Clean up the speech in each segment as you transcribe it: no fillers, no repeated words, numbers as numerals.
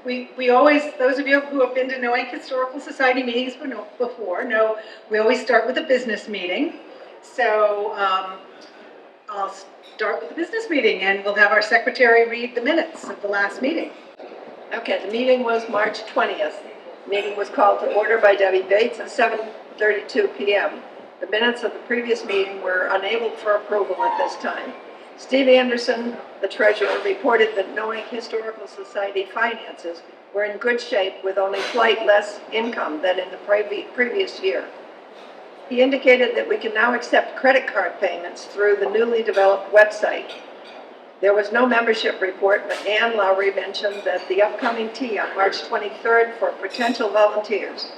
We always, those of you who have been to Noank Historical Society meetings before know we always start with a business meeting. So I'll start with the business meeting, and we'll have our secretary read the minutes of the last meeting. Okay, the meeting was March 20th. The meeting was called to order by Debbie Bates at 7:32 p.m. The minutes of the previous meeting were unable for approval at this time. Steve Anderson, the treasurer, reported that Noank Historical Society finances were in good shape with only slight less income than in the previous year. He indicated that we can now accept credit card payments through the newly developed website. There was no membership report, but Ann Lowry mentioned that the upcoming tea on March 23rd for potential volunteers.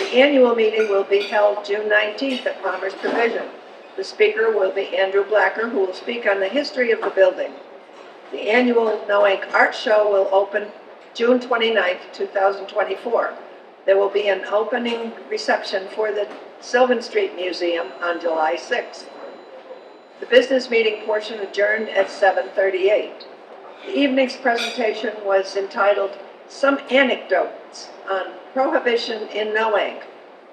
The annual meeting will be held June 19th at Palmer's Provision. The speaker will be Andrew Blacker, who will speak on the history of the building. The annual Noank Art Show will open June 29th, 2024. There will be an opening reception for the Sylvan Street Museum on July 6th. The business meeting portion adjourned at 7:38. The evening's presentation was entitled Some Anecdotes on Prohibition in Noank,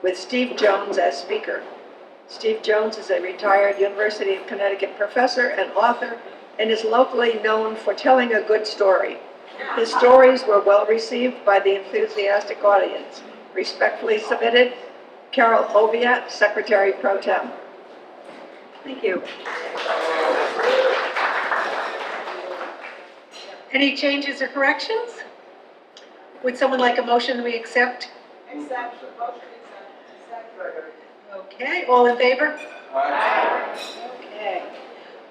with Steve Jones as speaker. Steve Jones is a retired University of Connecticut professor and author and is locally known for telling a good story. His stories were well received by the enthusiastic audience. Respectfully submitted, Carol Oviatt, Secretary Pro Tem. Thank you. Any changes or corrections? Would someone like a motion we accept? Accept. Motion accept. Okay, all in favor? Aye. Okay.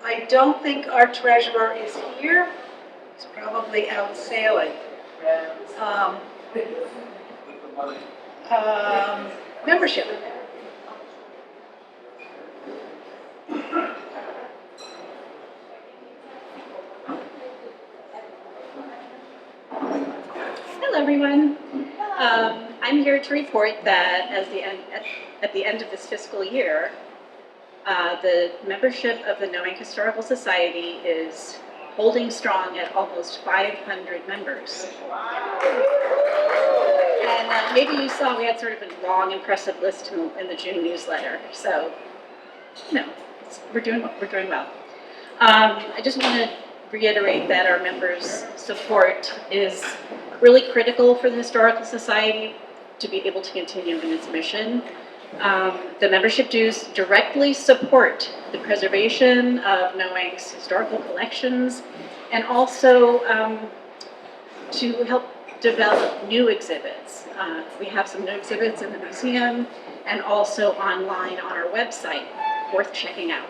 I don't think our treasurer is here. He's probably out sailing. Membership. Hello, everyone. I'm here to report that at the end of this fiscal year, the membership of the Noank Historical Society is holding strong at almost 500 members. And maybe you saw we had sort of a long, impressive list in the June newsletter. So, we're doing well. I just want to reiterate that our members' support is really critical for the Historical Society to be able to continue in its mission. The membership dues directly support the preservation of Noank's historical collections and also to help develop new exhibits. We have some new exhibits in the museum and also online on our website, worth checking out.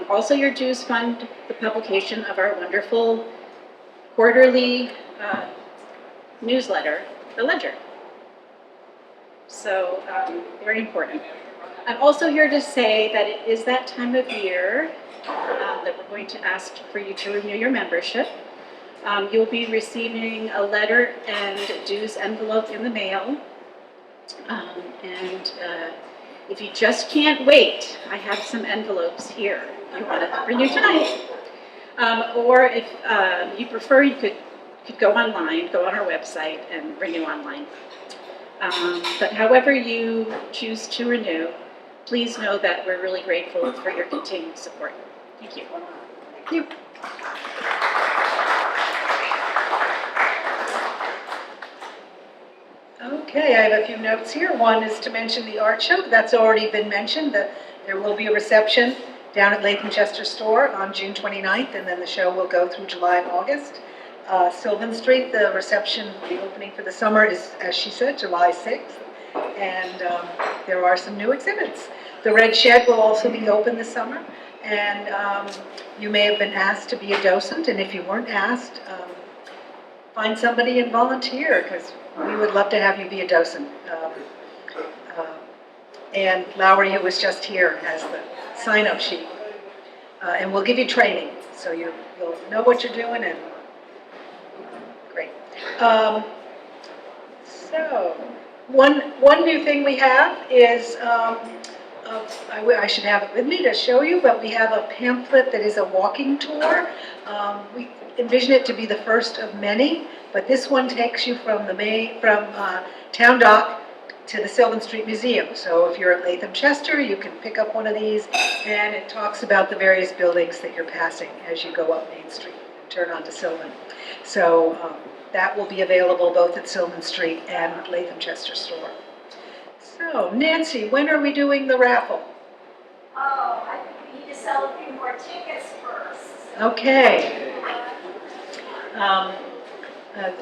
Also, your dues fund the publication of our wonderful quarterly newsletter, The Ledger. So, very important. I'm also here to say that it is that time of year that we're going to ask for you to renew your membership. You'll be receiving a letter and dues envelope in the mail. If you just can't wait, I have some envelopes here. You want to renew tonight. Or if you prefer, you could go online, go on our website and renew online. But however you choose to renew, please know that we're really grateful for your continued support. Thank you. Thank you. Okay, I have a few notes here. One is to mention the art show. That's already been mentioned. There will be a reception down at Latham Chester Store on June 29th, and then the show will go through July and August. Sylvan Street, the reception, the opening for the summer is, as she said, July 6th. And there are some new exhibits. The Red Shed will also be open this summer. And you may have been asked to be a docent, and if you weren't asked, find somebody and volunteer, because we would love to have you be a docent. And Lowry, who was just here, has the sign-up sheet. And we'll give you training, so you'll know what you're doing, and great. So, one new thing we have is I should have it with me to show you, but we have a pamphlet that is a walking tour. We envision it to be the first of many, but this one takes you from Town Dock to the Sylvan Street Museum. So if you're at Latham Chester, you can pick up one of these, and it talks about the various buildings that you're passing as you go up Main Street and turn onto Sylvan. So that will be available both at Sylvan Street and Latham Chester store. So Nancy, when are we doing the raffle? Oh, I think we need to sell a few more tickets first. Okay. Uh, Everybody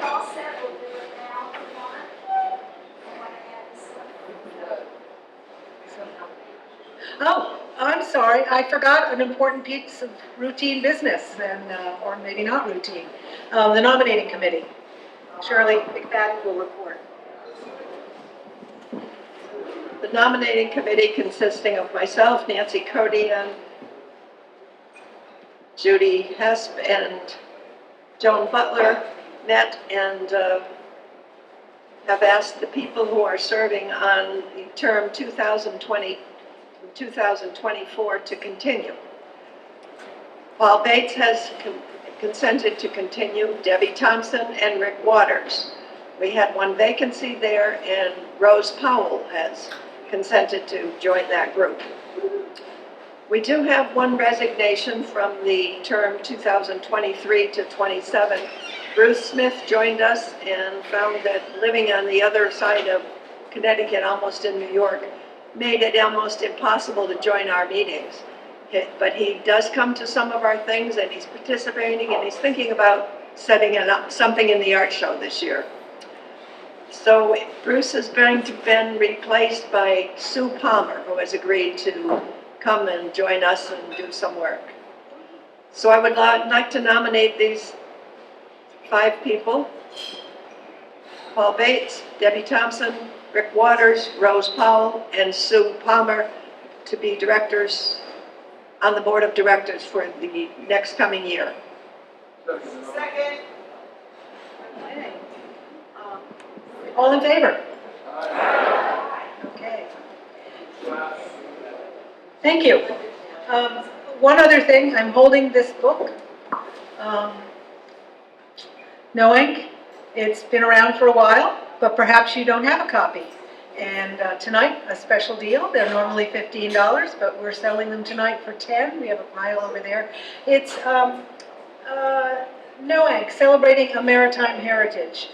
all set, we'll do it now if you want. I want to add this one. Oh, I'm sorry, I forgot an important piece of routine business, and, or maybe not routine. The nominating committee. Shirley McFadden will report. The nominating committee consisting of myself, Nancy Codian, Judy Hesp, and Joan Butler met and have asked the people who are serving on the term 2020 2024 to continue. Paul Bates has consented to continue, Debbie Thompson and Rick Waters. We had one vacancy there, and Rose Powell has consented to join that group. We do have one resignation from the term 2023 to 27. Bruce Smith joined us and found that living on the other side of Connecticut, almost in New York, made it almost impossible to join our meetings. But he does come to some of our things, and he's participating, and he's thinking about setting up something in the art show this year. So Bruce has been replaced by Sue Palmer, who has agreed to come and join us and do some work. So I would like to nominate these 5 people: Paul Bates, Debbie Thompson, Rick Waters, Rose Powell, and Sue Palmer to be directors on the board of directors for the next coming year. Second. Okay. All in favor? Okay. Thank you. One other thing, I'm holding this book, Noank. It's been around for a while, but perhaps you don't have a copy. And tonight, a special deal. They're normally $15, but we're selling them tonight for $10. We have a pile over there. It's Noank, Celebrating a Maritime Heritage.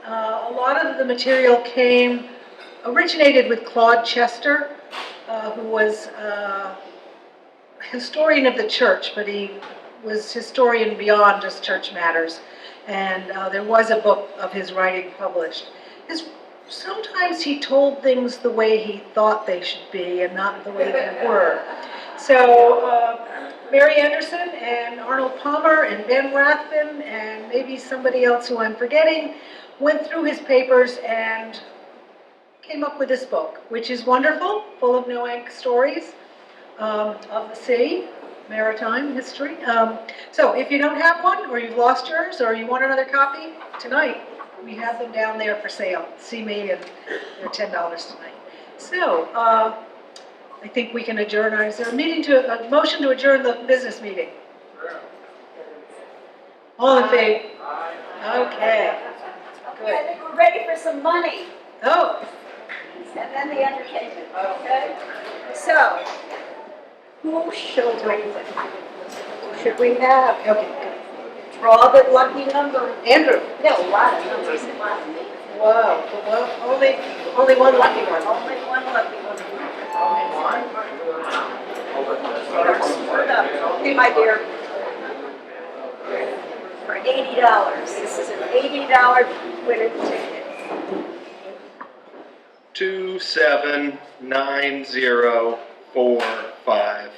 A lot of the material originated with Claude Chester, who was a historian of the church, but he was historian beyond just church matters. And there was a book of his writing published. Sometimes he told things the way he thought they should be and not the way they were. So Mary Anderson and Arnold Palmer and Ben Rathbun and maybe somebody else who I'm forgetting went through his papers and came up with this book, which is wonderful, full of Noank stories of the sea, maritime history. So if you don't have one, or you've lost yours, or you want another copy, tonight we have them down there for sale. See me, and they're $10 tonight. So I think we can adjourn. Is there a motion to adjourn the business meeting? All in favor? Okay. Okay, I think we're ready for some money, Oh, and then the entertainment, okay? So, who should we have? okay, Draw the lucky number. good. Andrew? No, a lot of numbers, a lot of names. Wow, well, only one lucky one. Only one lucky one. Split up. Okay, my dear. For $80. This is an $80 winning ticket. 279045.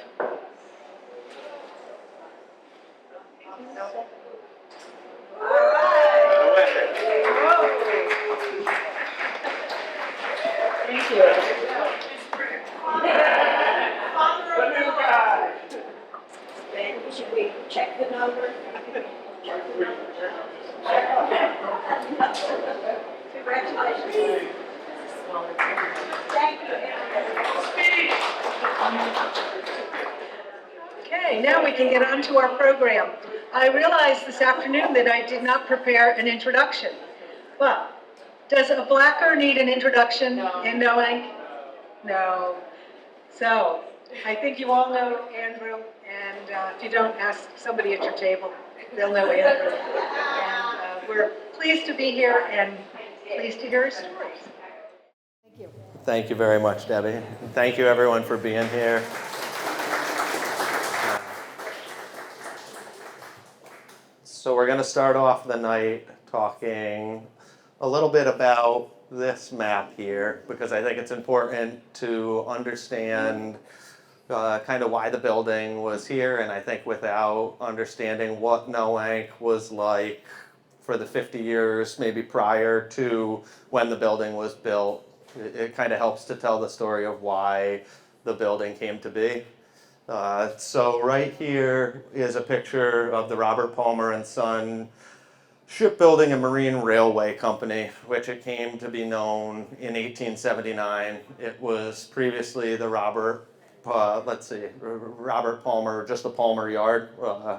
Thank you. Then should we check the number? Congratulations. Thank you. Okay, now we can get on to our program. I realized this afternoon that I did not prepare an introduction. But does a blacker need an introduction in Noank? No. So I think you all know Andrew, and if you don't, ask somebody at your table. They'll know Andrew. And we're pleased to be here and pleased to hear his stories. Thank you. Thank you very much, Debbie. Thank you, everyone, for being here. So we're going to start off the night talking a little bit about this map here, because I think it's important to understand kind of why the building was here, and I think without understanding what Noank was like for the 50 years maybe prior to when the building was built, it kind of helps to tell the story of why the building came to be. So right here is a picture of the Robert Palmer and Son Shipbuilding and Marine Railway Company, which it came to be known in 1879. It was previously the Robert Palmer, just the Palmer Yard. I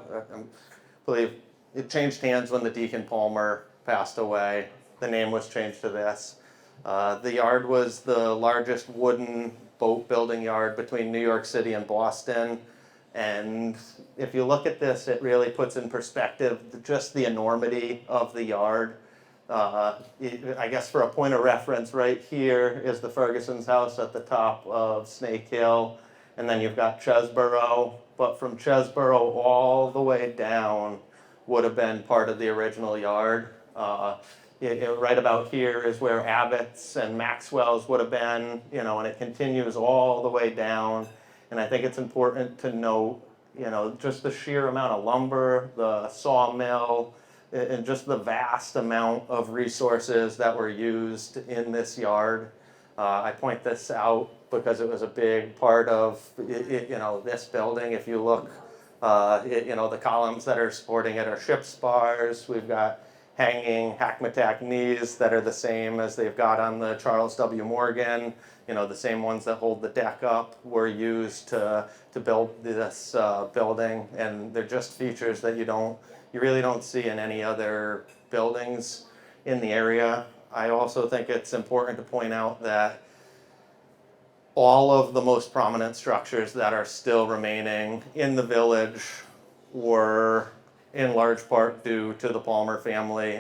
believe it changed hands when the Deacon Palmer passed away. The name was changed to this. The yard was the largest wooden boat building yard between New York City and Boston. And if you look at this, it really puts in perspective just the enormity of the yard. I guess for a point of reference, right here is the Ferguson's house at the top of Snake Hill. And then you've got Chesborough. But from Chesborough all the way down would have been part of the original yard. Right about here is where Abbott's and Maxwell's would have been, and it continues all the way down. And I think it's important to note, just the sheer amount of lumber, the sawmill, and just the vast amount of resources that were used in this yard. I point this out because it was a big part of, this building. If you look, the columns that are supporting it are ship spars. We've got hanging hackmatack knees that are the same as they've got on the Charles W. Morgan. The same ones that hold the deck up were used to build this building, and they're just features that you really don't see in any other buildings in the area. I also think it's important to point out that all of the most prominent structures that are still remaining in the village were in large part due to the Palmer family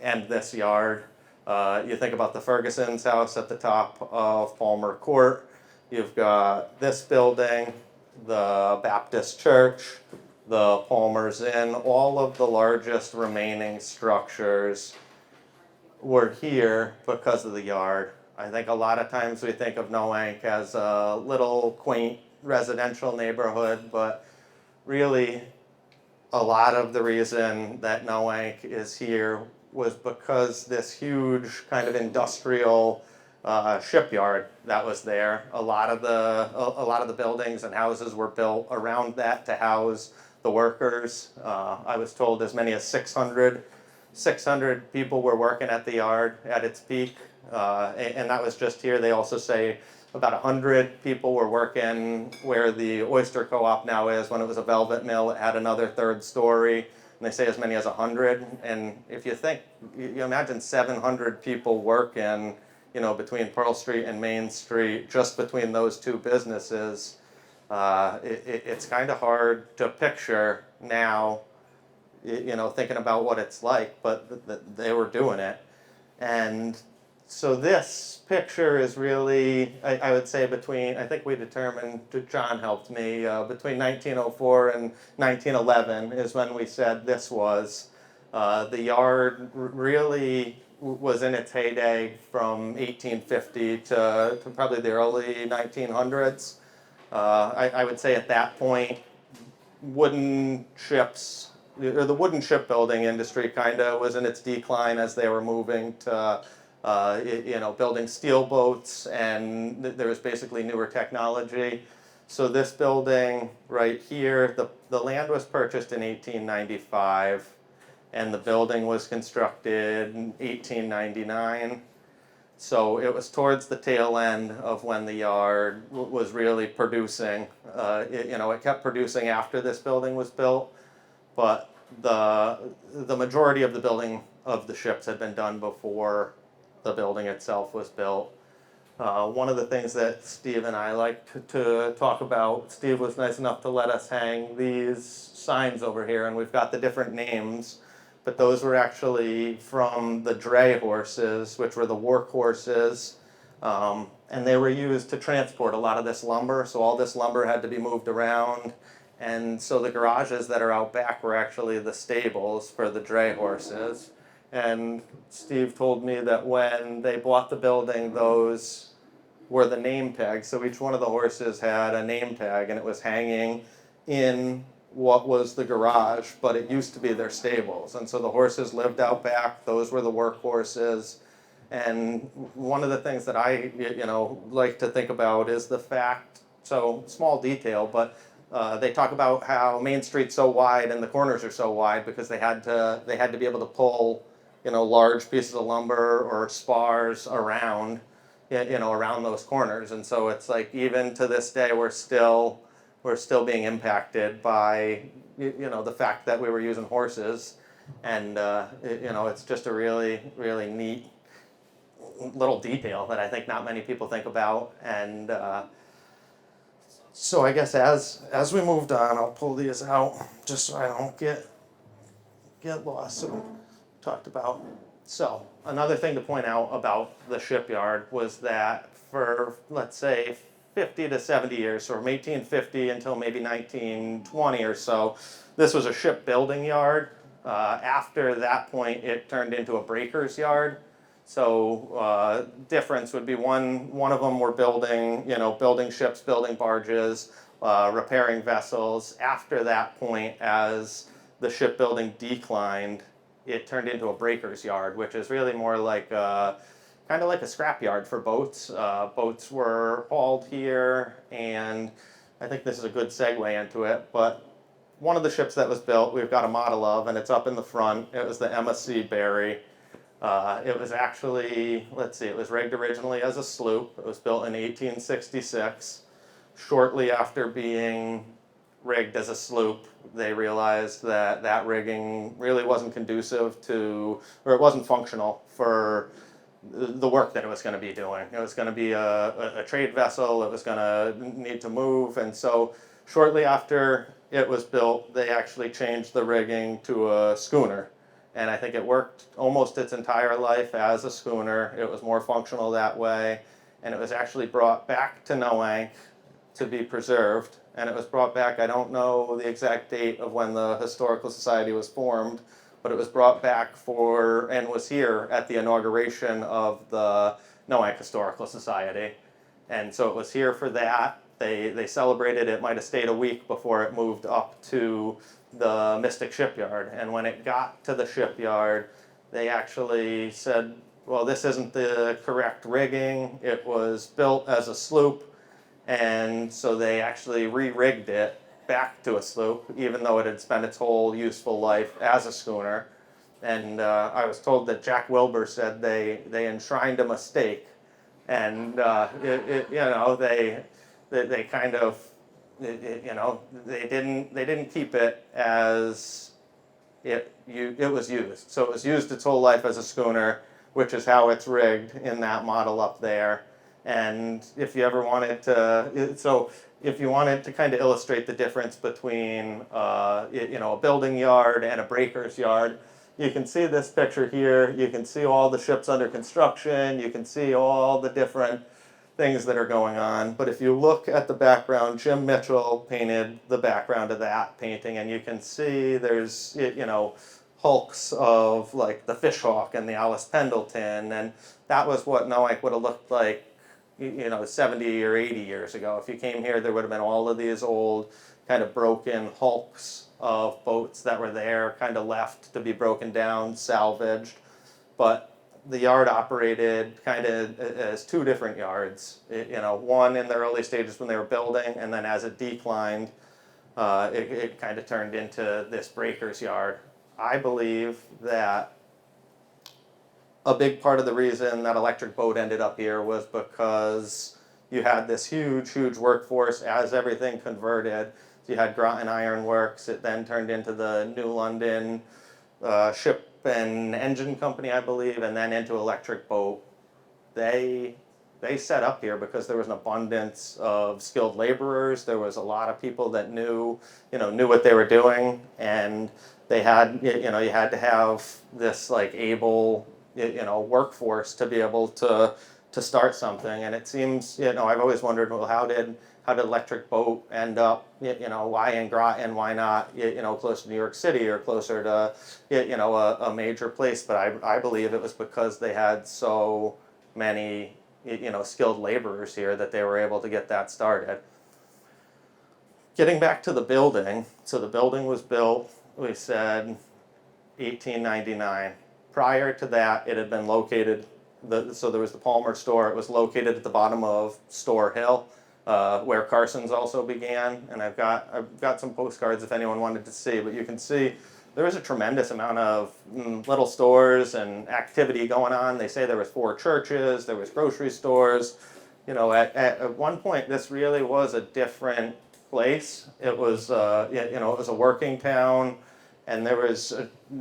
and this yard. You think about the Ferguson's house at the top of Palmer Court. You've got this building, the Baptist Church, the Palmer's Inn. All of the largest remaining structures were here because of the yard. I think a lot of times we think of Noank as a little quaint residential neighborhood, but really a lot of the reason that Noank is here was because this huge kind of industrial shipyard that was there. A lot of the buildings and houses were built around that to house the workers. I was told as many as 600 people were working at the yard at its peak, and that was just here. They also say about 100 people were working where the oyster co-op now is. When it was a velvet mill, it had another third story, and they say as many as 100. And if you think, you imagine 700 people working, between Pearl Street and Main Street, just between those two businesses. It's kind of hard to picture now, thinking about what it's like, but they were doing it. And so this picture is really, I would say I think we determined, John helped me, between 1904 and 1911 is when we said this was. The yard really was in its heyday from 1850 to probably the early 1900s. I would say at that point, wooden ships, or the wooden shipbuilding industry kind of was in its decline as they were moving to building steel boats, and there was basically newer technology. So this building right here, the land was purchased in 1895, and the building was constructed in 1899. So it was towards the tail end of when the yard was really producing. It kept producing after this building was built, but the majority of the building of the ships had been done before the building itself was built. One of the things that Steve and I like to talk about, Steve was nice enough to let us hang these signs over here, and we've got the different names, but those were actually from the dray horses, which were the work horses, and they were used to transport a lot of this lumber, so all this lumber had to be moved around, and so the garages that are out back were actually the stables for the dray horses. And Steve told me that when they bought the building, those were the name tags. So each one of the horses had a name tag, and it was hanging in what was the garage, but it used to be their stables. And so the horses lived out back. Those were the work horses. And one of the things that I, like to think about is the fact, so small detail, but they talk about how Main Street's so wide and the corners are so wide because they had to be able to pull, large pieces of lumber or spars around, around those corners. And so it's like even to this day we're still being impacted by, the fact that we were using horses, and it's just a really really neat little detail that I think not many people think about. And so I guess as we moved on, I'll pull these out just so I don't get lost. So we talked about. So another thing to point out about the shipyard was that for, let's say, 50 to 70 years, so from 1850 until maybe 1920 or so, this was a shipbuilding yard. After that point, it turned into a breaker's yard. So difference would be one of them were building ships, building barges, repairing vessels. After that point, as the shipbuilding declined, it turned into a breaker's yard, which is really more like kind of like a scrap yard for boats. Boats were hauled here, and I think this is a good segue into it, but one of the ships that was built, we've got a model of, and it's up in the front. It was the Emma C. Berry. It was actually, it was rigged originally as a sloop. It was built in 1866. Shortly after being rigged as a sloop, they realized that that rigging really wasn't conducive to, or it wasn't functional for the work that it was going to be doing. It was going to be a trade vessel. It was going to need to move. And so shortly after it was built, they actually changed the rigging to a schooner. And I think it worked almost its entire life as a schooner. It was more functional that way. And it was actually brought back to Noank to be preserved. And it was brought back, I don't know the exact date of when the Historical Society was formed, but it was brought back for, and was here at the inauguration of the Noank Historical Society. And so it was here for that. They celebrated it, might have stayed a week before it moved up to the Mystic Shipyard. And when it got to the shipyard, they actually said, well, this isn't the correct rigging. It was built as a sloop, and so they actually re-rigged it back to a sloop, even though it had spent its whole useful life as a schooner. And I was told that Jack Wilbur said they enshrined a mistake, and they kind of, they didn't keep it as it was used. So it was used its whole life as a schooner, which is how it's rigged in that model up there. And if you ever wanted to kind of illustrate the difference between a building yard and a breaker's yard, you can see this picture here. You can see all the ships under construction. You can see all the different things that are going on. But if you look at the background, Jim Mitchell painted the background of that painting, and you can see there's hulks of like the Fishhawk and the Alice Pendleton, and that was what Noank would have looked like 70 or 80 years ago. If you came here, there would have been all of these old kind of broken hulks of boats that were there, kind of left to be broken down, salvaged. But the yard operated kind of as two different yards. One in the early stages when they were building, and then as it declined, it kind of turned into this breaker's yard. I believe that a big part of the reason that Electric Boat ended up here was because you had this huge workforce as everything converted. You had Groton Iron Works, it then turned into the New London Ship and Engine Company, I believe, and then into Electric Boat. They set up here because there was an abundance of skilled laborers. There was a lot of people that knew what they were doing, and they had, you had to have this like able, workforce to be able to start something. And it seems, I've always wondered, well, how did Electric Boat end up, why in Groton, why not, closer to New York City or closer to, a major place? But I believe it was because they had so many, skilled laborers here that they were able to get that started. Getting back to the building, so the building was built, we said 1899. Prior to that, it had been located, so there was the Palmer store, it was located at the bottom of Store Hill, where Carson's also began, and I've got some postcards if anyone wanted to see, but you can see there was a tremendous amount of little stores and activity going on. They say there was 4 churches, there was grocery stores. At one point, this really was a different place. It was, it was a working town, and there was,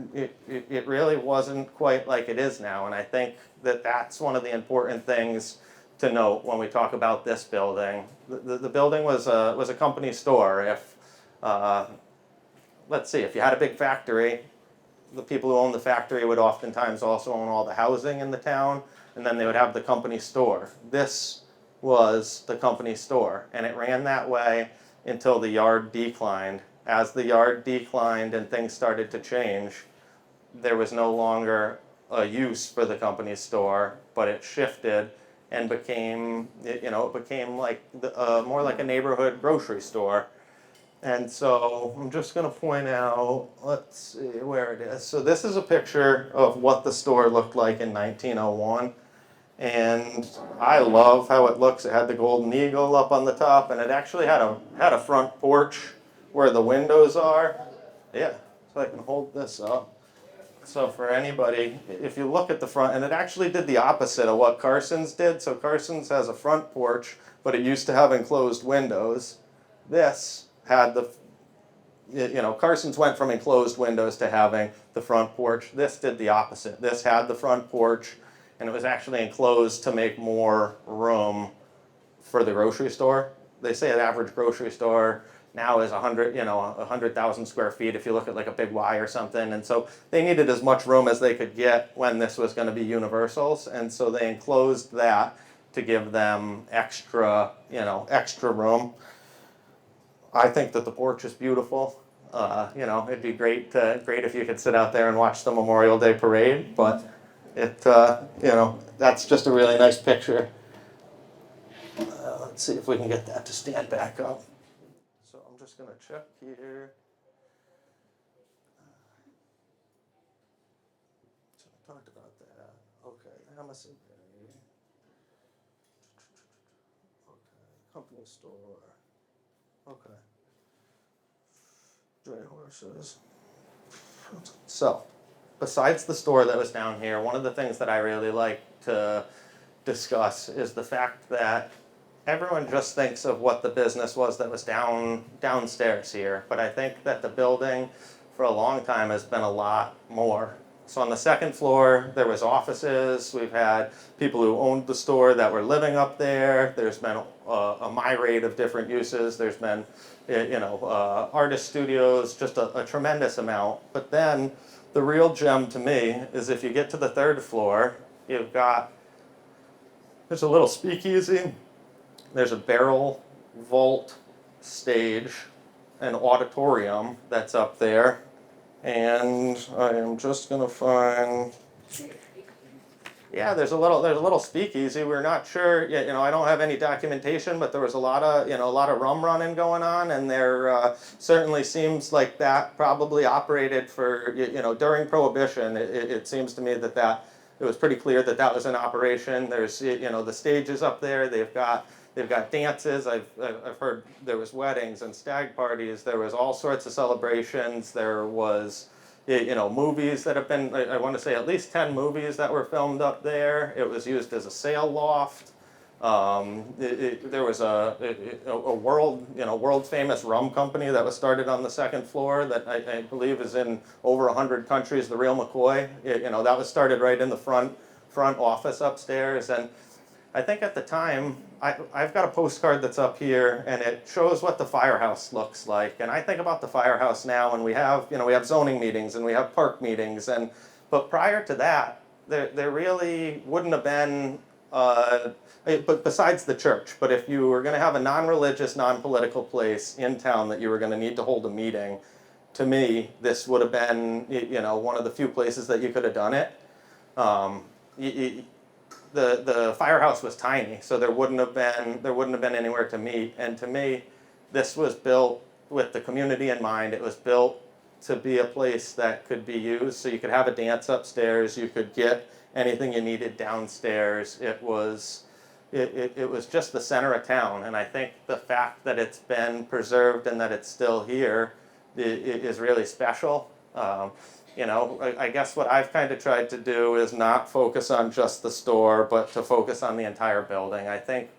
it really wasn't quite like it is now. And I think that that's one of the important things to note when we talk about this building. The building was a company store. If let's see, if you had a big factory, the people who owned the factory would oftentimes also own all the housing in the town, and then they would have the company store. This was the company store, and it ran that way until the yard declined. As the yard declined and things started to change, there was no longer a use for the company store, but it shifted and became, it became like more like a neighborhood grocery store. And so I'm just going to point out, let's see where it is. So this is a picture of what the store looked like in 1901. And I love how it looks. It had the golden eagle up on the top, and it actually had a front porch where the windows are. Yeah, so I can hold this up. So for anybody, if you look at the front, and it actually did the opposite of what Carson's did. So Carson's has a front porch, but it used to have enclosed windows. This had Carson's went from enclosed windows to having the front porch. This did the opposite. This had the front porch, and it was actually enclosed to make more room for the grocery store. They say an average grocery store now is 100,000 square feet if you look at like a Big Y or something. And so they needed as much room as they could get when this was going to be Universal's. And so they enclosed that to give them extra room. I think that the porch is beautiful. It'd be great if you could sit out there and watch the Memorial Day parade, but that's just a really nice picture. Let's see if we can get that to stand back up. So I'm just going to check here. So I talked about that. Okay, Amazon. Okay, company store. Okay. Dray horses. So, besides the store that was down here, one of the things that I really like to discuss is the fact that everyone just thinks of what the business was that was downstairs here, but I think that the building for a long time has been a lot more. So on the second floor, there was offices. We've had people who owned the store that were living up there. There's been a myriad of different uses. There's been, artist studios, just a tremendous amount. But then the real gem to me is if you get to the third floor, there's a little speakeasy. There's a barrel vault stage, an auditorium that's up there, and I am just gonna find. Yeah, there's a little speakeasy. We're not sure. I don't have any documentation, but there was a lot of rum running going on, and there certainly seems like that probably operated for during Prohibition. It seems to me that it was pretty clear that was in operation. There's the stages up there. They've got dances. I've heard there was weddings and stag parties. There was all sorts of celebrations. There was movies that have been, I want to say at least 10 movies that were filmed up there. It was used as a sail loft. There was a world famous rum company that was started on the second floor that I believe is in over 100 countries, the Real McCoy. That was started right in the front office upstairs. And I think at the time, I've got a postcard that's up here, and it shows what the firehouse looks like. And I think about the firehouse now, and we have zoning meetings and we have park meetings, but prior to that, there really wouldn't have been. But besides the church, but if you were going to have a non-religious, non-political place in town that you were going to need to hold a meeting, to me, this would have been one of the few places that you could have done it. The firehouse was tiny, so there wouldn't have been anywhere to meet. And to me, this was built with the community in mind. It was built to be a place that could be used, so you could have a dance upstairs, you could get anything you needed downstairs. It was just the center of town, and I think the fact that it's been preserved and that it's still here is really special. I guess what I've kind of tried to do is not focus on just the store, but to focus on the entire building. I think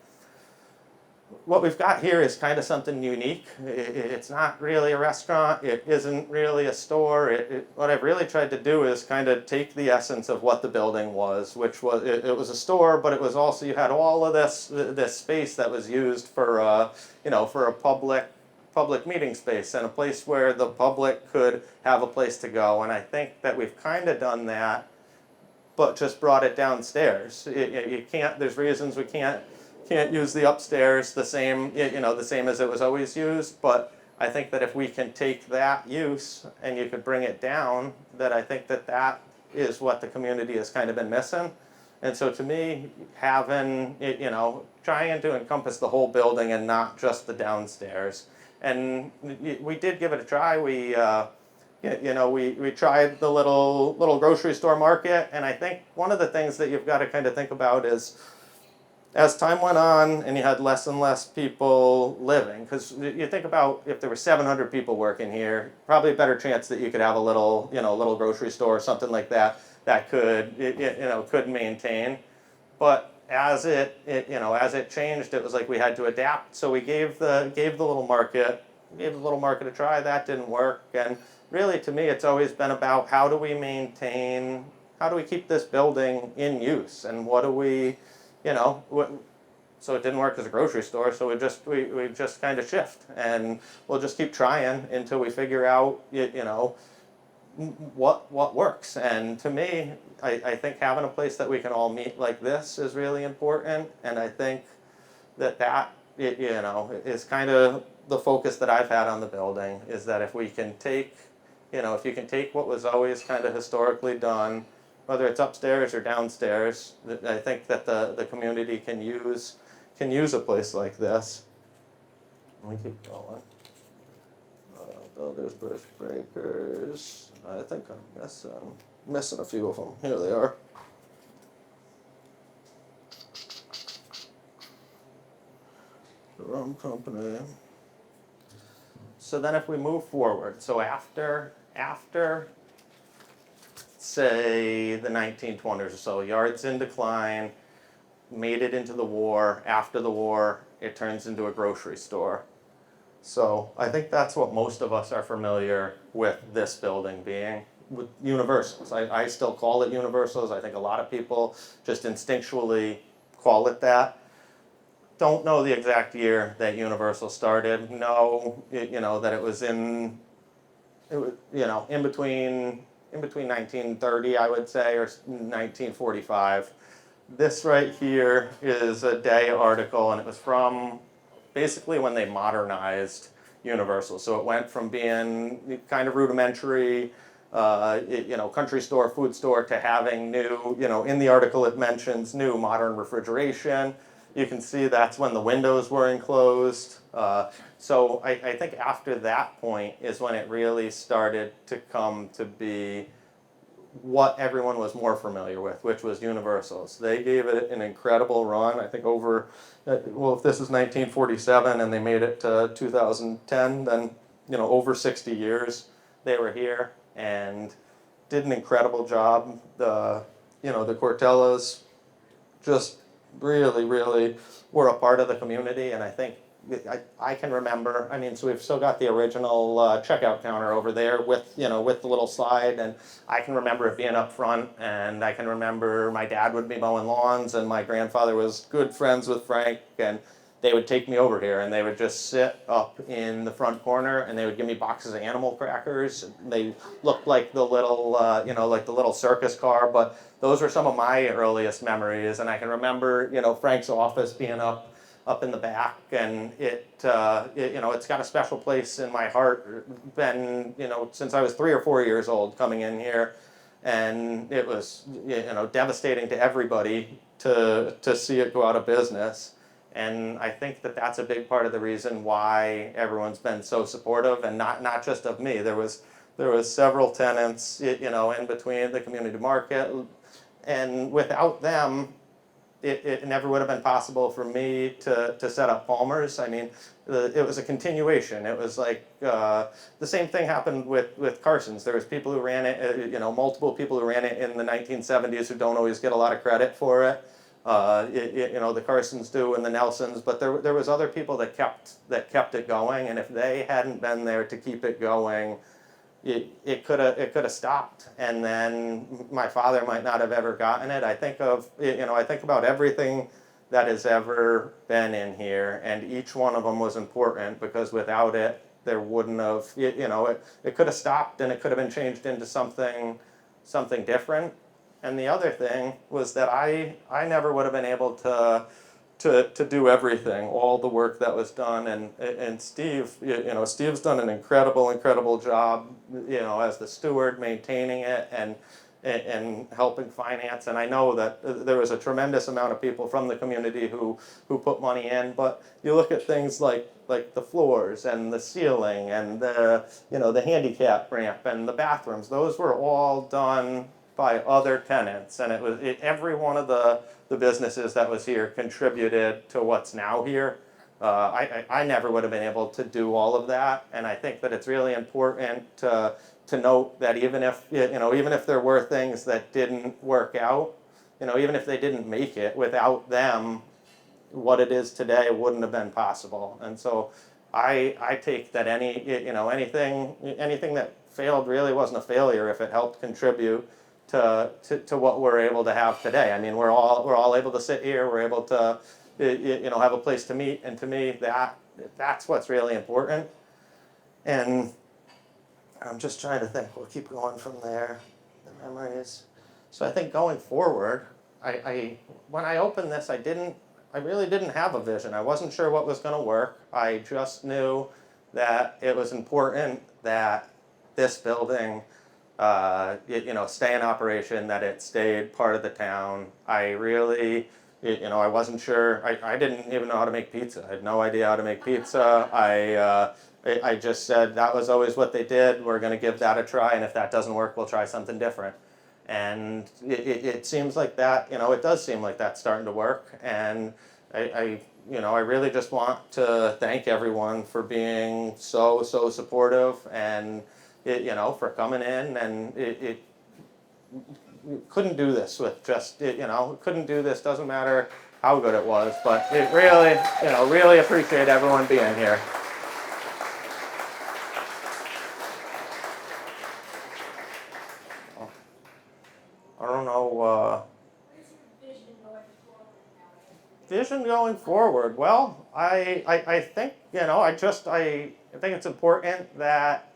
what we've got here is kind of something unique. It's not really a restaurant. It isn't really a store. What I've really tried to do is kind of take the essence of what the building was, which was it was a store, but it was also, you had all of this space that was used for for a public meeting space and a place where the public could have a place to go. And I think that we've kind of done that, but just brought it downstairs. You can't. There's reasons we can't use the upstairs the same as it was always used, but I think that if we can take that use and you could bring it down, that I think that is what the community has kind of been missing. And so to me, having trying to encompass the whole building and not just the downstairs. And we did give it a try. We tried the little grocery store market, and I think one of the things that you've got to kind of think about is, as time went on and you had less and less people living, because you think about if there were 700 people working here, probably a better chance that you could have a little grocery store or something like that could maintain. But as it changed, it was like we had to adapt. So we gave the little market a try. That didn't work. And really, to me, it's always been about how do we keep this building in use, and what do we so it didn't work as a grocery store, so we just kind of shift, and we'll just keep trying until we figure out what works. And to me, I think having a place that we can all meet like this is really important, and I think that is kind of the focus that I've had on the building, is that if we can take what was always kind of historically done, whether it's upstairs or downstairs, I think that the community can use a place like this. Let me keep going. Builders, bridge breakers. I think I'm missing a few of them. Here they are. The rum company. So then if we move forward, so after say the 1920s or so, yards in decline, made it into the war. After the war, it turns into a grocery store. So I think that's what most of us are familiar with this building being, with Universal's. I still call it Universal's. I think a lot of people just instinctually call it that. Don't know the exact year that Universal started. Know that it was in between 1930, I would say, or 1945. This right here is a Day article, and it was from basically when they modernized Universal. So it went from being kind of rudimentary, country store, food store, to having new, in the article it mentions new modern refrigeration. You can see that's when the windows were enclosed. So I think after that point is when it really started to come to be what everyone was more familiar with, which was Universal's. They gave it an incredible run. I think if this is 1947 and they made it to 2010, then over 60 years they were here. and did an incredible job. The Cortellas just really were a part of the community, and I think I can remember. I mean, so we've still got the original checkout counter over there with with the little slide, and I can remember it being up front, and I can remember my dad would be mowing lawns, and my grandfather was good friends with Frank, and they would take me over here, and they would just sit up in the front corner, and they would give me boxes of animal crackers. They looked like the little, like the little circus car, but those were some of my earliest memories. And I can remember, Frank's office being up in the back, and it's got a special place in my heart. Been, since I was 3 or 4 years old, coming in here, and it was, devastating to everybody to see it go out of business. And I think that that's a big part of the reason why everyone's been so supportive, and not just of me. There was several tenants, in between the community market, and without them, it never would have been possible for me to set up Palmer's. I mean, it was a continuation. It was like the same thing happened with Carson's. There was people who ran it, multiple people who ran it in the 1970s who don't always get a lot of credit for it. The Carsons do and the Nelsons, but there was other people that kept it going, and if they hadn't been there to keep it going, it could have stopped, and then my father might not have ever gotten it. I think about everything that has ever been in here, and each one of them was important, because without it, there wouldn't have, it could have stopped, and it could have been changed into something different. And the other thing was that I never would have been able to do everything, all the work that was done, and Steve, Steve's done an incredible job, as the steward, maintaining it and helping finance. And I know that there was a tremendous amount of people from the community who put money in, but you look at things like the floors and the ceiling and the handicap ramp and the bathrooms, those were all done by other tenants, and every one of the businesses that was here contributed to what's now here. I never would have been able to do all of that, and I think that it's really important to note that even if there were things that didn't work out, even if they didn't make it, without them, what it is today wouldn't have been possible. And so I take that anything that failed really wasn't a failure if it helped contribute to what we're able to have today. I mean, we're all able to sit here. We're able to have a place to meet, and to me, that's what's really important. And I'm just trying to think. We'll keep going from there. The memories. So I think going forward, when I opened this, I really didn't have a vision. I wasn't sure what was going to work. I just knew that it was important that this building stay in operation, that it stayed part of the town. I really, I wasn't sure. I didn't even know how to make pizza. I had no idea how to make pizza. I just said that was always what they did. We're going to give that a try, and if that doesn't work, we'll try something different. And it seems like that, it does seem like that's starting to work. And I really just want to thank everyone for being so supportive, and for coming in, and it couldn't do this with just, couldn't do this, doesn't matter how good it was, but it really appreciate everyone being here. I don't know, What's your vision going forward now? vision going forward. Well, I think, I think it's important that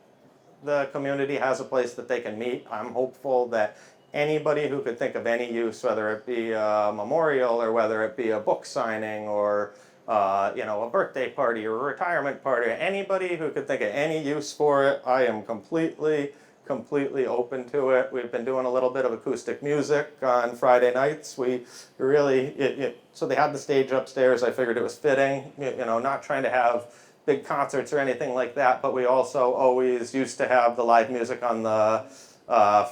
the community has a place that they can meet. I'm hopeful that anybody who could think of any use, whether it be a memorial or whether it be a book signing or a birthday party or a retirement party, anybody who could think of any use for it, I am completely open to it. We've been doing a little bit of acoustic music on Friday nights. We really, so they had the stage upstairs. I figured it was fitting, not trying to have big concerts or anything like that, but we also always used to have the live music on the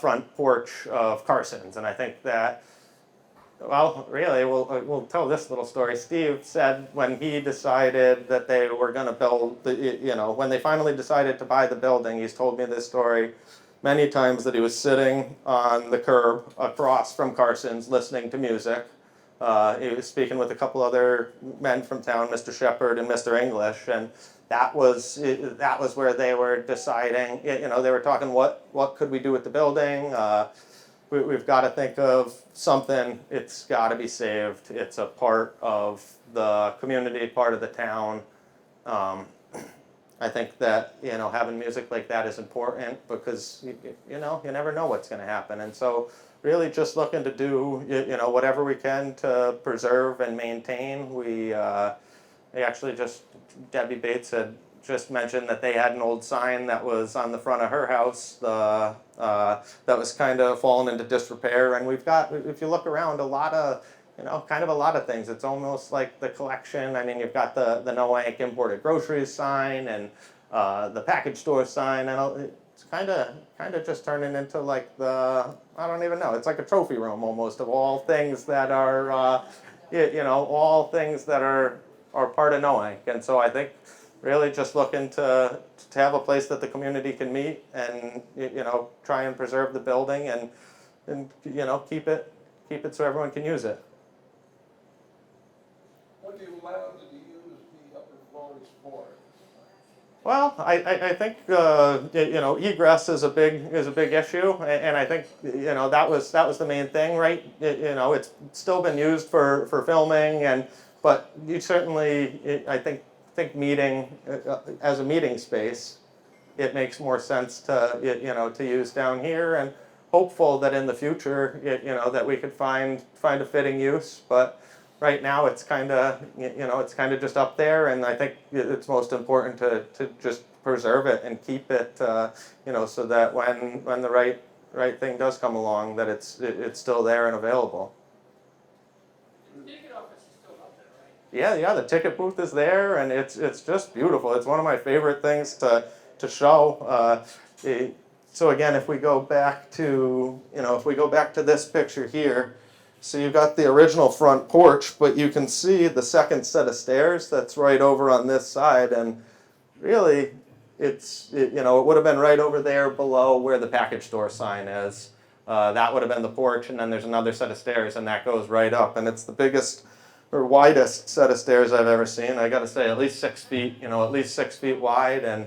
front porch of Carson's. And I think that, well, really, we'll tell this little story. Steve said when he decided that they were going to build, when they finally decided to buy the building, he's told me this story many times that he was sitting on the curb across from Carson's listening to music. He was speaking with a couple other men from town, Mr. Shepherd and Mr. English, and that was where they were deciding. They were talking what could we do with the building. We've got to think of something. It's got to be saved. It's a part of the community, part of the town. I think that having music like that is important because you never know what's going to happen, and so really just looking to do whatever we can to preserve and maintain. We actually just Debbie Bates had just mentioned that they had an old sign that was on the front of her house that was kind of fallen into disrepair, and we've got, if you look around, a lot of a lot of things. It's almost like the collection. I mean, you've got the Noank imported groceries sign and the package store sign, and it's kind of just turning into like I don't even know. It's like a trophy room almost of all things that are all things that are part of Noank. And so I think really just looking to have a place that the community can meet and try and preserve the building and keep it so everyone can use it. What do you allow to use the upper floors for? Well, I think egress is a big issue, and I think that was the main thing, right? It's still been used for filming, but you certainly I think meeting as a meeting space, it makes more sense to to use down here, and hopeful that in the future that we could find a fitting use, but. Right now, it's kind of just up there, and I think it's most important to just preserve it and keep it, so that when the right thing does come along, that it's still there and available. The ticket office is still up there, right? Yeah, the ticket booth is there, and it's just beautiful. It's one of my favorite things to show. So again, if we go back to this picture here. So you've got the original front porch, but you can see the second set of stairs that's right over on this side, and really, it would have been right over there below where the package store sign is. That would have been the porch, and then there's another set of stairs, and that goes right up, and it's the biggest or widest set of stairs I've ever seen. I got to say, at least 6 feet, at least 6 feet wide, and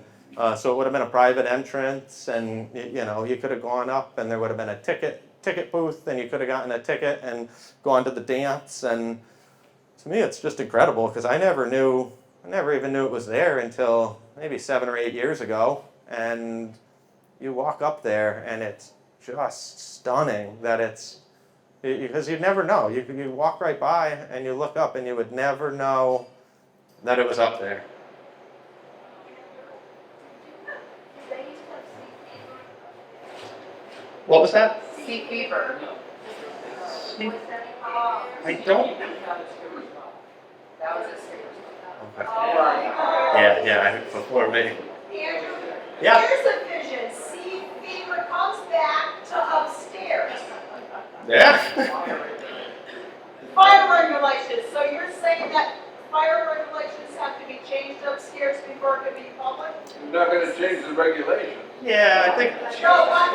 so it would have been a private entrance, and you could have gone up, and there would have been a ticket booth, and you could have gotten a ticket and gone to the dance. And to me, it's just incredible because I never even knew it was there until maybe 7 or 8 years ago. And you walk up there, and it's just stunning that because you'd never know. You walk right by and you look up, and you would never know that it was up there. What was that? Sea fever. I don't. That was a serious one. Okay. Yeah, I think before me. Andrew, Yeah. here's a vision. Sea fever comes back to upstairs. Yeah. Fire regulations. So you're saying that fire regulations have to be changed upstairs before it can be public? You're not gonna change the regulation. Yeah, I think No, but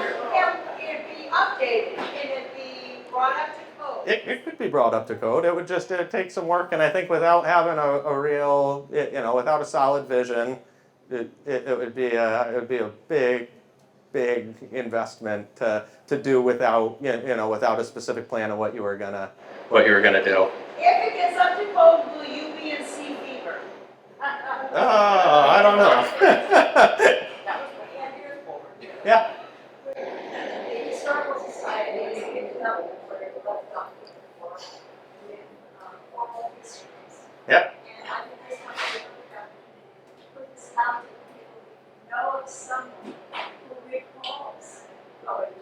can it be updated? Can it be brought up to code? it could be brought up to code. It would just take some work, and I think without having a real, without a solid vision, it would be a big investment to do without without a specific plan of what you were gonna do. If it gets up to code, will you be in sea fever? Oh, I don't know. Yeah. The Historical Society is in trouble for their left off with oral histories. Yep. And I think this time we're going to put this out to people who know of someone who recalls going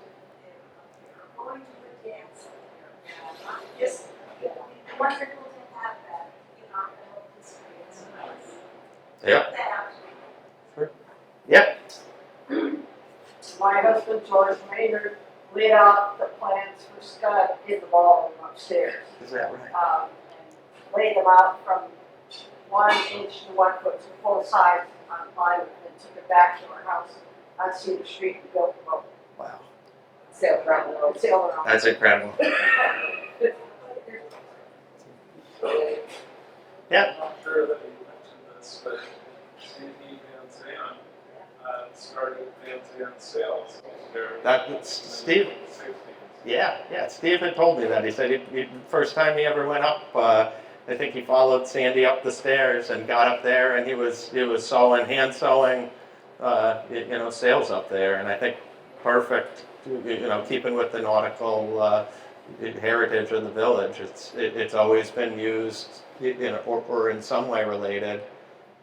to the dance up there. Just wonderful to have that in our oral history as well. Yep. Put that out to people. Yep. My husband, George Maynard, laid out the plans for Scott in the ballroom upstairs. Is that right? And laid them out from 1 inch to 1 foot to full size on plywood, and took it back to our house on Cedar Street and built them up Wow, Sail around, sail around. that's incredible. Yeah. I'm not sure that you mentioned this, but Sandy Van Zandt started Van Zandt Sales. That's Steve. Yeah, Steve had told me that. He said first time he ever went up, I think he followed Sandy up the stairs and got up there, and he was hand sewing, sails up there, and I think perfect, keeping with the nautical heritage of the village. It's always been used, or in some way related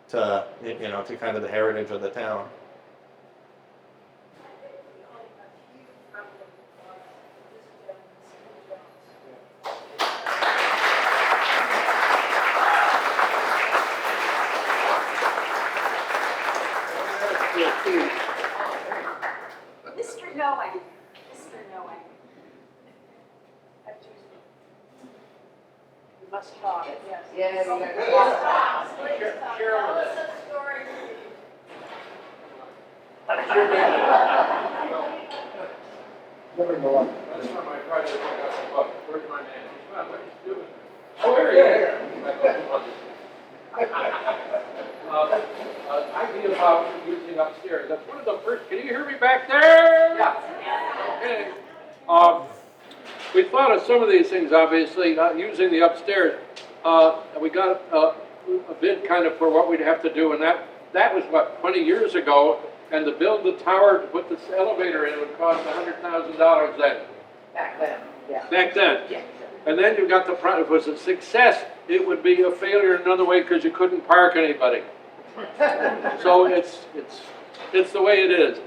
to, to kind of the heritage of the town. Mr. Noank, Mr. Noank. You must talk. Yes. Yeah, Tell yeah. us a story. Last time I tried to look up the book, where's my man? What are you doing? Oh, there he is. Idea about using upstairs. That's one of the first. Can you hear me back there? Yeah. Okay. We thought of some of these things, obviously, using the upstairs. We got a bid kind of for what we'd have to do, and that was what, 20 years ago. And to build the tower, to put this elevator in, would cost $100,000 then. Back then, yeah. Back then. Yeah. And then you got the product. If it was a success, it would be a failure another way because you couldn't park anybody. So it's the way it is.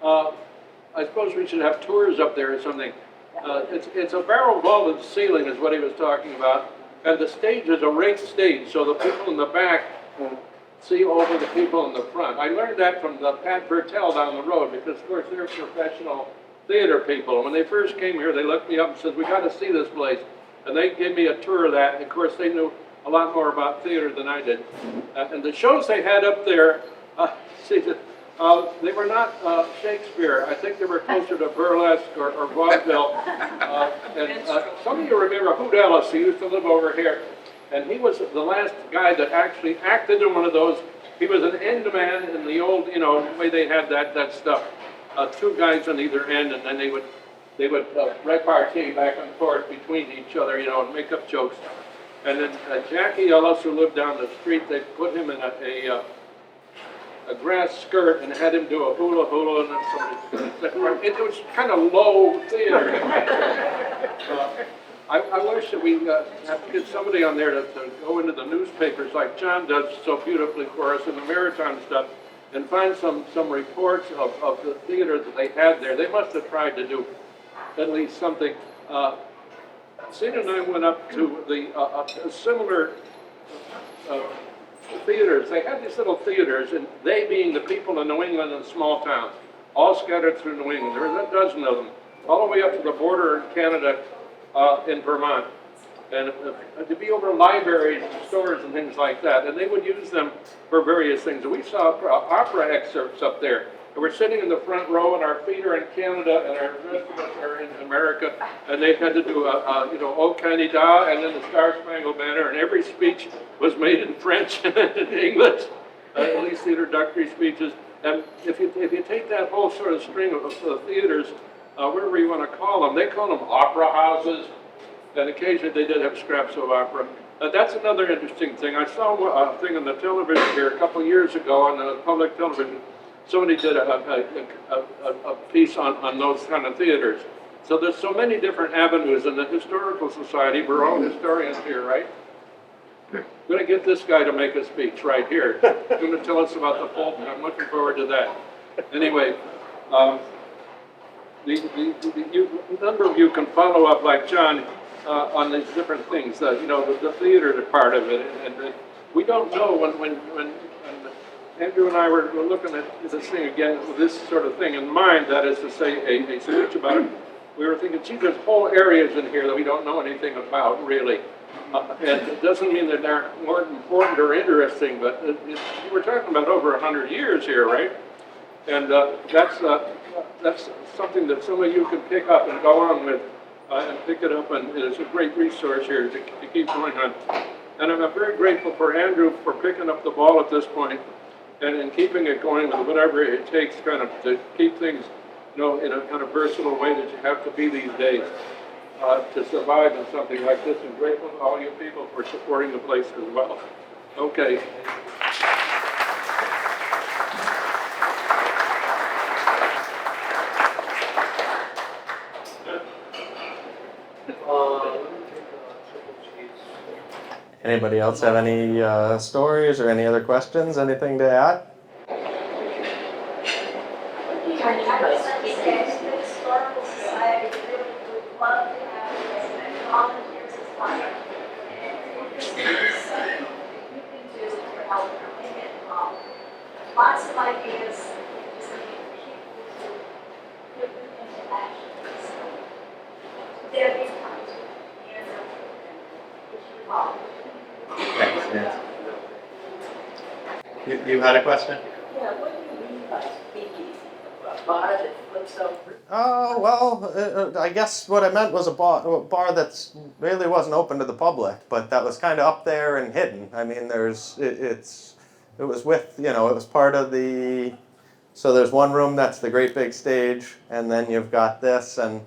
I suppose we should have tours up there or something. It's a barrel vaulted ceiling is what he was talking about, and the stage is a raised stage, so the people in the back see over the people in the front. I learned that from the Pat Bertel down the road because, of course, they're professional theater people. When they first came here, they looked me up and said, "We got to see this place," and they gave me a tour of that. And of course, they knew a lot more about theater than I did. And the shows they had up there, they were not Shakespeare. I think they were closer to burlesque or vaudeville. Some of you remember Hoot Ellis, who used to live over here. And he was the last guy that actually acted in one of those. He was an end man in the old, the way they had that stuff. Two guys on either end, and then they would repartee back and forth between each other, and make up jokes. And then Jackie Ellis, who lived down the street, they put him in a grass skirt and had him do a hula hula, and then somebody. It was kind of low theater. I wish that we have to get somebody on there to go into the newspapers like John does so beautifully for us in the maritime stuff and find some reports of the theater that they had there. They must have tried to do at least something. Cena and I went up to the similar theaters. They had these little theaters, and they being the people in New England and small towns, all scattered through New England. There was a dozen of them, all the way up to the border in Canada, in Vermont, and to be over libraries and stores and things like that, and they would use them for various things. We saw opera excerpts up there. And we're sitting in the front row, and our feet are in Canada, and our rest of us are in America, and they had to do O Canada, and then the Star Spangled Banner, and every speech was made in French and in English, at least the introductory speeches. And if you take that whole sort of string of theaters, whatever you want to call them. They call them opera houses, and occasionally they did have scraps of opera. That's another interesting thing. I saw a thing on the television here a couple of years ago on the public television. Somebody did a piece on those kind of theaters. So there's so many different avenues in the Historical Society. We're all historians here, right? I'm going to get this guy to make a speech right here. He's going to tell us about the Fulton. I'm looking forward to that. Anyway, a number of you can follow up like John on these different things, the theater part of it. And we don't know when Andrew and I were looking at this thing again with this sort of thing in mind, that is to say a speech about it, we were thinking, gee, there's whole areas in here that we don't know anything about really. And it doesn't mean that they're more important or interesting, but we're talking about over 100 years here, right? And that's something that some of you can pick up and go on with and pick it up, and it's a great resource here to keep going on. And I'm very grateful for Andrew for picking up the ball at this point and keeping it going with whatever it takes kind of to keep things, in a kind of versatile way that you have to be these days to survive in something like this. And grateful to all you people for supporting the place as well. Okay. Anybody else have any stories or any other questions? Anything to add? I just understand the Historical Society really would love to have you as volunteers as part of it. And if there's something you can do to help and get involved. Lots of ideas, just need people to put them into action. So, Debbie comes to Andrew, and if you follow. Thanks, Nancy. You had a question? Yeah, what do you mean by speakeasy? A bar that flips over? Oh, well, I guess what I meant was a bar that's really wasn't open to the public, but that was kind of up there and hidden. I mean, it was with, it was part of so there's one room that's the great big stage, and then you've got this, and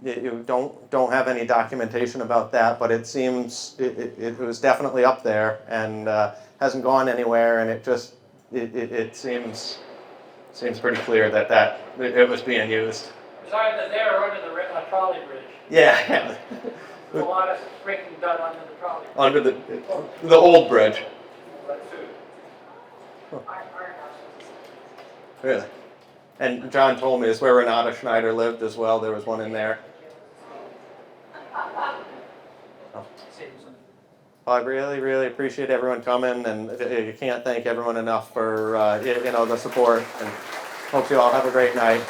you don't have any documentation about that, but it seems it was definitely up there and hasn't gone anywhere, and it seems pretty clear that it was being used. It was either there or under the trolley bridge. Yeah, There's a lot of breaking done under the trolley. under the old bridge. Really? And John told me it's where Renata Schneider lived as well. There was one in there. Well, I really, really appreciate everyone coming, and you can't thank everyone enough for the support. And hope you all have a great night.